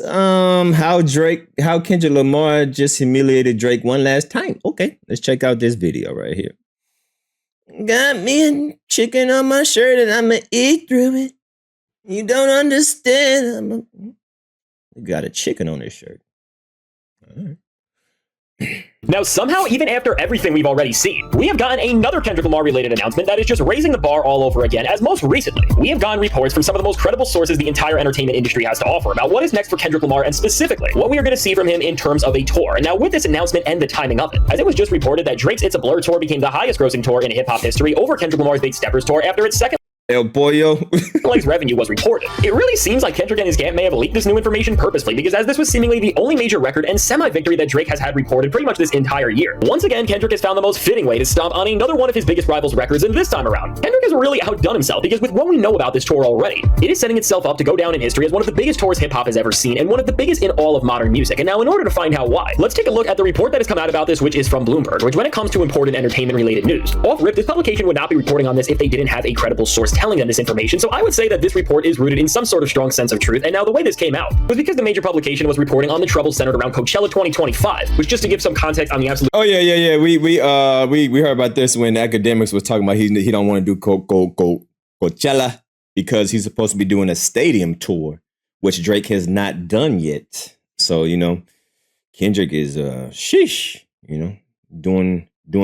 how Kendrick Lamar just humiliated Drake one last time. Okay, let's check out this video right here. Got me a chicken on my shirt and I'ma eat through it. You don't understand. Got a chicken on his shirt. All right. Now, somehow, even after everything we've already seen, we have gotten another Kendrick Lamar related announcement that is just raising the bar all over again, as most recently, we have gotten reports from some of the most credible sources the entire entertainment industry has to offer about what is next for Kendrick Lamar and specifically what we are going to see from him in terms of a tour. And now with this announcement and the timing of it, as it was just reported that Drake's It's a Blur tour became the highest grossing tour in hip-hop history over Kendrick Lamar's Big Steppers tour after its second El Pollo. revenue was reported. It really seems like Kendrick and his camp may have leaked this new information purposefully, because as this was seemingly the only major record and semi-victory that Drake has had reported pretty much this entire year. Once again, Kendrick has found the most fitting way to stomp on another one of his biggest rivals' records, and this time around, Kendrick has really outdone himself, because with what we know about this tour already, it is setting itself up to go down in history as one of the biggest tours hip-hop has ever seen, and one of the biggest in all of modern music. And now, in order to find out why, let's take a look at the report that has come out about this, which is from Bloomberg, which when it comes to important entertainment-related news, off rip, this publication would not be reporting on this if they didn't have a credible source telling them this information. So I would say that this report is rooted in some sort of strong sense of truth. And now the way this came out was because the major publication was reporting on the trouble centered around Coachella 2025, which, just to give some context on the absolute. Oh yeah. We heard about this when Academics was talking about he don't want to do Coachella because he's supposed to be doing a stadium tour, which Drake has not done yet. So Kendrick is doing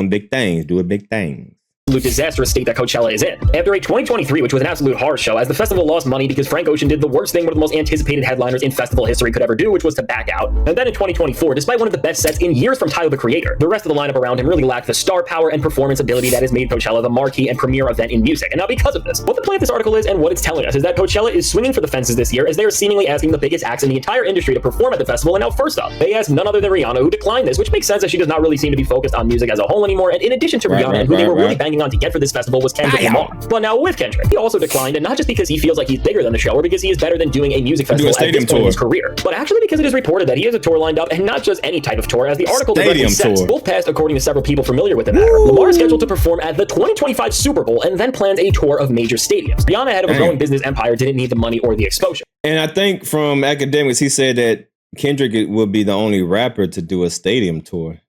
big things, doing big things. Disastrous state that Coachella is in. After a 2023, which was an absolute horror show, as the festival lost money because Frank Ocean did the worst thing one of the most anticipated headliners in festival history could ever do, which was to back out. And then in 2024, despite one of the best sets in years from Tyler, the Creator, the rest of the lineup around him really lacked the star power and performance ability that has made Coachella the marquee and premier event in music. And now because of this, what the point of this article is and what it's telling us is that Coachella is swinging for the fences this year, as they are seemingly asking the biggest acts in the entire industry to perform at the festival. And now first up, they asked none other than Rihanna, who declined this, which makes sense as she does not really seem to be focused on music as a whole anymore. And in addition to Rihanna, and who they were really banging on to get for this festival was Kendrick Lamar. But now with Kendrick, he also declined, and not just because he feels like he's bigger than the show or because he is better than doing a music festival at this point in his career, but actually because it is reported that he has a tour lined up, and not just any type of tour, as the article directly says, both passed according to several people familiar with the matter. Lamar is scheduled to perform at the 2025 Super Bowl and then plans a tour of major stadiums. Rihanna, head of a growing business empire, didn't need the money or the exposure. And I think from Academics, he said that Kendrick will be the only rapper to do a stadium tour.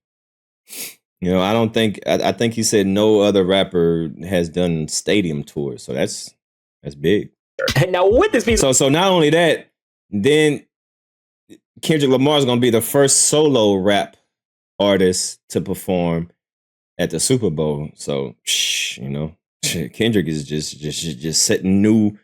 I think he said no other rapper has done stadium tours. So that's big. And now with this being so not only that, then Kendrick Lamar is going to be the first solo rap artist to perform at the Super Bowl. So, Kendrick is just setting new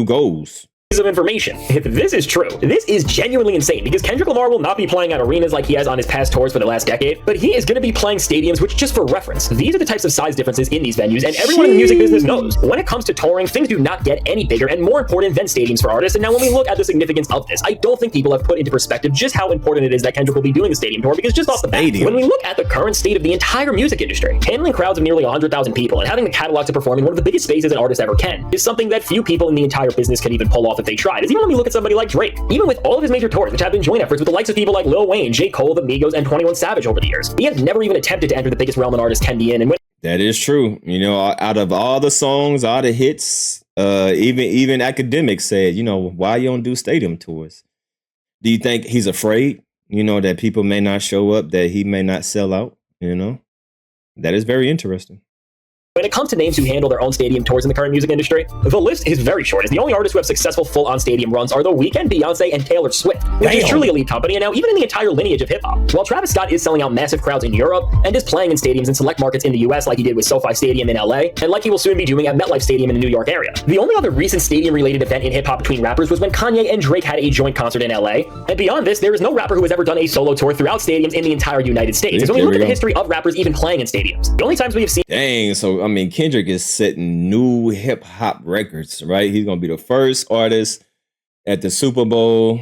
goals. Of information. If this is true, this is genuinely insane, because Kendrick Lamar will not be playing at arenas like he has on his past tours for the last decade, but he is going to be playing stadiums, which, just for reference, these are the types of size differences in these venues, and everyone in the music business knows when it comes to touring, things do not get any bigger and more important than stadiums for artists. And now when we look at the significance of this, I don't think people have put into perspective just how important it is that Kendrick will be doing the stadium tour, because just off the bat, when we look at the current state of the entire music industry, handling crowds of nearly 100,000 people and having the catalog to perform in one of the biggest spaces an artist ever can is something that few people in the entire business can even pull off if they tried. As even when we look at somebody like Drake, even with all of his major tours, which have been joint efforts with the likes of people like Lil Wayne, J. Cole, the Migos, and 21 Savage over the years, he has never even attempted to enter the biggest realm an artist can be in. And that is true. Out of all the songs, all the hits, even Academics said, why you don't do stadium tours? Do you think he's afraid, that people may not show up, that he may not sell out? That is very interesting. When it comes to names who handle their own stadium tours in the current music industry, the list is very short, as the only artists who have successful full-on stadium runs are The Weeknd, Beyonce, and Taylor Swift, which is truly elite company, and now even in the entire lineage of hip-hop. While Travis Scott is selling out massive crowds in Europe and is playing in stadiums in select markets in the US like he did with SoFi Stadium in LA, and like he will soon be doing at MetLife Stadium in the New York area. The only other recent stadium-related event in hip-hop between rappers was when Kanye and Drake had a joint concert in LA, and beyond this, there is no rapper who has ever done a solo tour throughout stadiums in the entire United States. As when we look at the history of rappers even playing in stadiums, the only times we have seen— Dang, so Kendrick is setting new hip hop records, right? He's gonna be the first artist at the Super Bowl,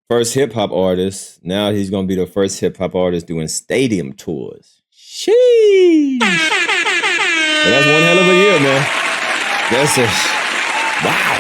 first hip hop artist. Now he's gonna be the first hip hop artist doing stadium tours. Sheesh! Well, that's one hell of a year, man. That's wow.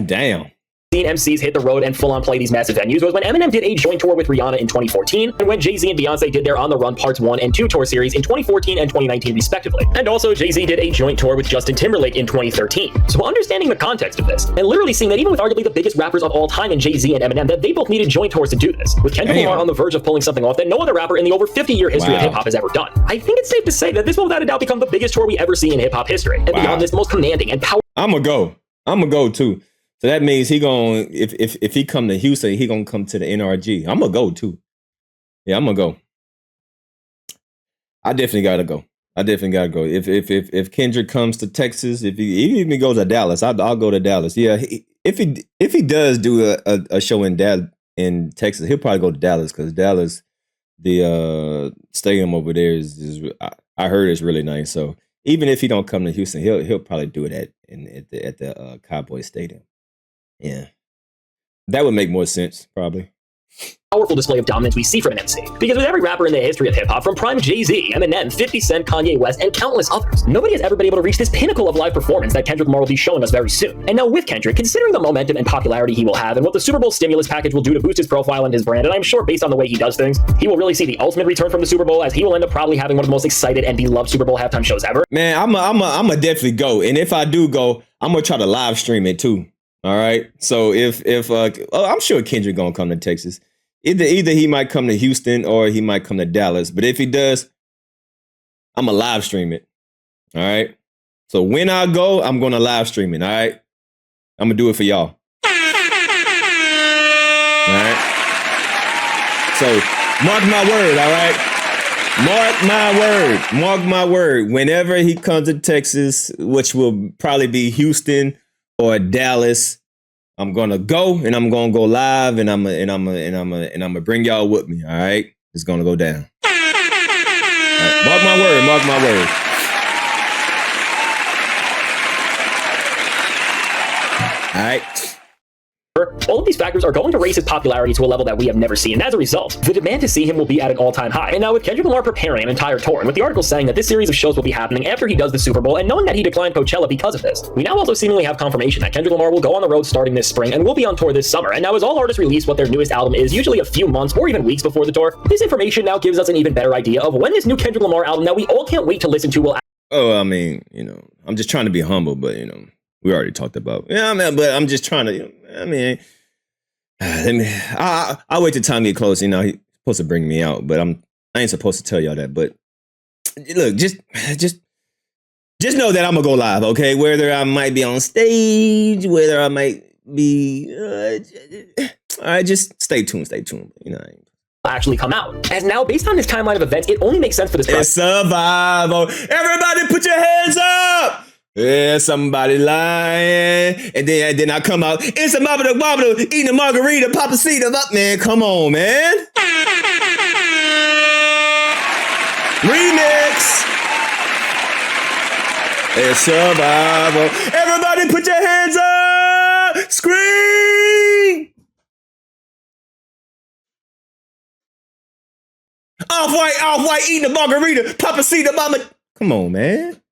Damn. seen MCs hit the road and full on play these massive venues was when Eminem did a joint tour with Rihanna in 2014, and when Jay-Z and Beyonce did their On the Run Parts 1 and 2 tour series in 2014 and 2019 respectively. And also Jay-Z did a joint tour with Justin Timberlake in 2013. So understanding the context of this, and literally seeing that even with arguably the biggest rappers of all time in Jay-Z and Eminem, that they both needed joint tours to do this, with Kendrick Lamar on the verge of pulling something off that no other rapper in the over 50-year history of hip-hop has ever done. I think it's safe to say that this will without a doubt become the biggest tour we ever see in hip-hop history, and beyond this, the most commanding and powerful. I'm gonna go too. So that means he gonna if he come to Houston, he gonna come to the NRG. I'm gonna go too. Yeah, I'm gonna go. I definitely gotta go. If Kendrick comes to Texas, if he even goes to Dallas, I'll go to Dallas. Yeah, if he does do a show in Texas, he'll probably go to Dallas because Dallas, the stadium over there is I heard it's really nice. So even if he don't come to Houston, he'll probably do it at the Cowboy Stadium. Yeah, that would make more sense, probably. Powerful display of dominance we see from an MC. Because with every rapper in the history of hip-hop, from prime Jay-Z, Eminem, 50 Cent, Kanye West, and countless others, nobody has ever been able to reach this pinnacle of live performance that Kendrick Lamar will be showing us very soon. And now with Kendrick, considering the momentum and popularity he will have and what the Super Bowl stimulus package will do to boost his profile and his brand, and I'm sure based on the way he does things, he will really see the ultimate return from the Super Bowl, as he will end up probably having one of the most excited and beloved Super Bowl halftime shows ever. Man, I'm a definitely go. And if I do go, I'm gonna try to live stream it too. All right. So if I'm sure Kendrick gonna come to Texas. Either he might come to Houston or he might come to Dallas. But if he does, I'm going to live stream it. All right. So when I go, I'm going to live stream it. All right. I'm going to do it for y'all. All right. So mark my word. All right. Mark my word. Whenever he comes to Texas, which will probably be Houston or Dallas, I'm gonna go and I'm gonna go live and I'm gonna bring y'all with me. All right, it's gonna go down. All right. Mark my word. All right. All of these factors are going to raise his popularity to a level that we have never seen, and as a result, the demand to see him will be at an all-time high. And now with Kendrick Lamar preparing an entire tour, and with the article saying that this series of shows will be happening after he does the Super Bowl, and knowing that he declined Coachella because of this, we now also seemingly have confirmation that Kendrick Lamar will go on the road starting this spring and will be on tour this summer. And now as all artists release what their newest album is, usually a few months or even weeks before the tour, this information now gives us an even better idea of when this new Kendrick Lamar album that we all can't wait to listen to will. Oh, I mean, I'm just trying to be humble, but we already talked about. Yeah, I mean, but I'm just trying to. I'll wait till time get close. He's supposed to bring me out, but I ain't supposed to tell y'all that. But look, just know that I'm gonna go live, okay? Whether I might be on stage, whether I might be, all right, just stay tuned. Actually come out. As now, based on this timeline of events, it only makes sense for this. It's survival. Everybody, put your hands up. Yeah, somebody lying, and then I come out. It's a wobble, eating a margarita, Papacito up, man. Come on, man. Remix. It's survival. Everybody, put your hands up. Scream. Off-white, eating a margarita, Papacito, mama. Come on, man.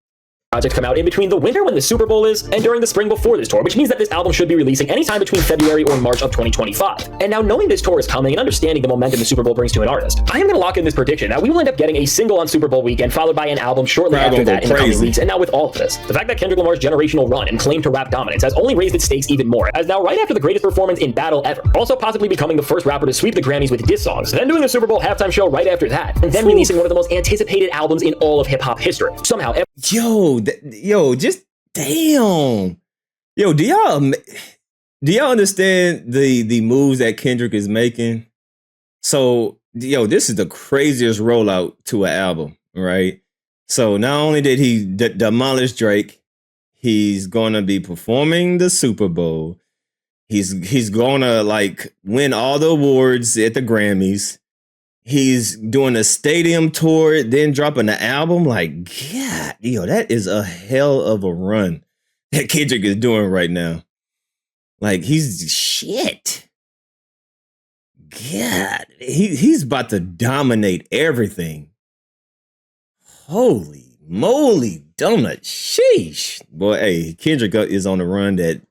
Projects come out in between the winter when the Super Bowl is and during the spring before this tour, which means that this album should be releasing anytime between February or March of 2025. And now knowing this tour is coming and understanding the momentum the Super Bowl brings to an artist, I am going to lock in this prediction that we will end up getting a single on Super Bowl weekend followed by an album shortly after that in the coming weeks. And now with all of this, the fact that Kendrick Lamar's generational run and claim to rap dominance has only raised its stakes even more, as now right after the greatest performance in battle ever, also possibly becoming the first rapper to sweep the Grammys with diss songs, then doing a Super Bowl halftime show right after that, and then releasing one of the most anticipated albums in all of hip-hop history. Somehow, just damn. Yo, do y'all understand the moves that Kendrick is making? So, this is the craziest rollout to an album, right? So not only did he demolish Drake, he's gonna be performing the Super Bowl. He's gonna win all the awards at the Grammys. He's doing a stadium tour, then dropping the album. God, that is a hell of a run that Kendrick is doing right now. He's shit. God, he's about to dominate everything. Holy moly, donut, sheesh. Boy, hey, Kendrick is on the run that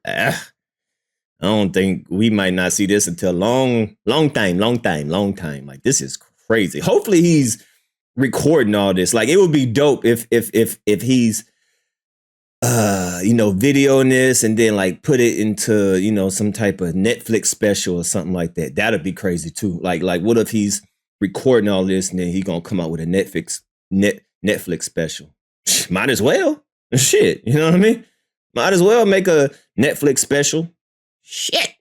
I don't think we might not see this until long time. Like, this is crazy. Hopefully he's recording all this. Like, it would be dope if he's videoing this and then like put it into, some type of Netflix special or something like that. That'd be crazy too. Like what if he's recording all this and then he gonna come out with a Netflix special? Might as well. Shit, you know what I mean? Might as well make a Netflix special. Shit.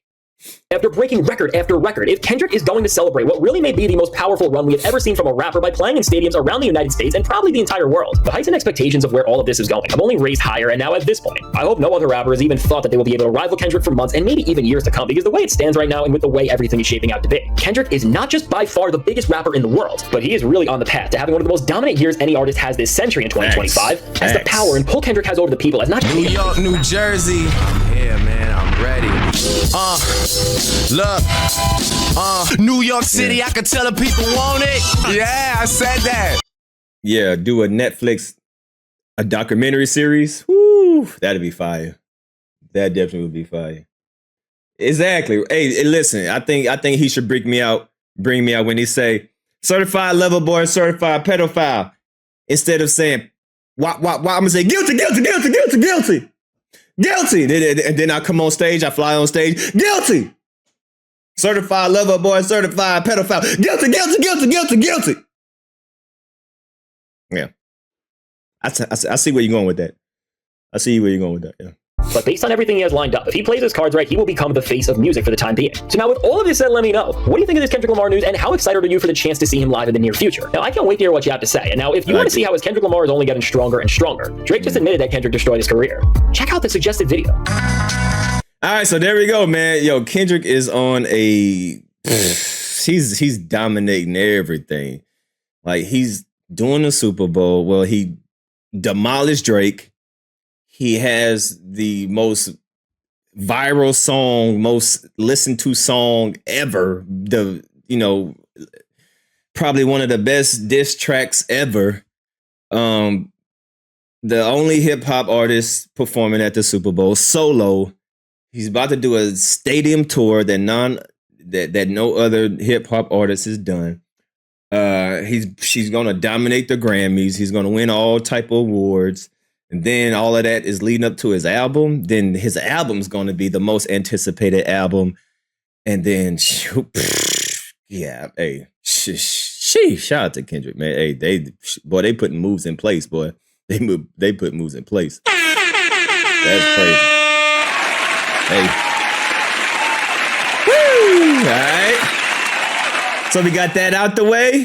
After breaking record after record, if Kendrick is going to celebrate what really may be the most powerful run we have ever seen from a rapper by playing in stadiums around the United States and probably the entire world, the heights and expectations of where all of this is going have only raised higher, and now at this point, I hope no other rapper has even thought that they will be able to rival Kendrick for months and maybe even years to come, because the way it stands right now and with the way everything is shaping out to be, Kendrick is not just by far the biggest rapper in the world, but he is really on the path to having one of the most dominant years any artist has this century in 2025, as the power and pull Kendrick has over the people has not just New York, New Jersey. Yeah, man, I'm ready. Look. New York City, I could tell the people want it. Yeah, I said that. Yeah, do a documentary series. Woo, that'd be fire. That definitely would be fire. Exactly. Hey, listen, I think he should bring me out when he say certified lover boy, certified pedophile, instead of saying why I'm gonna say guilty. And then I come on stage, I fly on stage, guilty. Certified lover boy, certified pedophile. Guilty. Yeah. I see where you're going with that. Yeah. But based on everything he has lined up, if he plays his cards right, he will become the face of music for the time being. So now with all of this said, let me know, what do you think of this Kendrick Lamar news, and how excited are you for the chance to see him live in the near future? Now, I can't wait to hear what you have to say. And now, if you want to see how his Kendrick Lamar is only getting stronger and stronger, Drake just admitted that Kendrick destroyed his career. Check out the suggested video. All right, so there we go, man. Yo, Kendrick is on he's dominating everything. Like, he's doing the Super Bowl. Well, he demolished Drake. He has the most viral song, most listened to song ever. Probably one of the best diss tracks ever. The only hip hop artist performing at the Super Bowl solo. He's about to do a stadium tour that no other hip hop artist has done. She's gonna dominate the Grammys. He's gonna win all type of awards, and then all of that is leading up to his album. Then his album's gonna be the most anticipated album, and then hey, shout out to Kendrick, man. Hey, they putting moves in place, boy. They put moves in place. That's crazy. Hey. Woo! All right. So we got that out the way.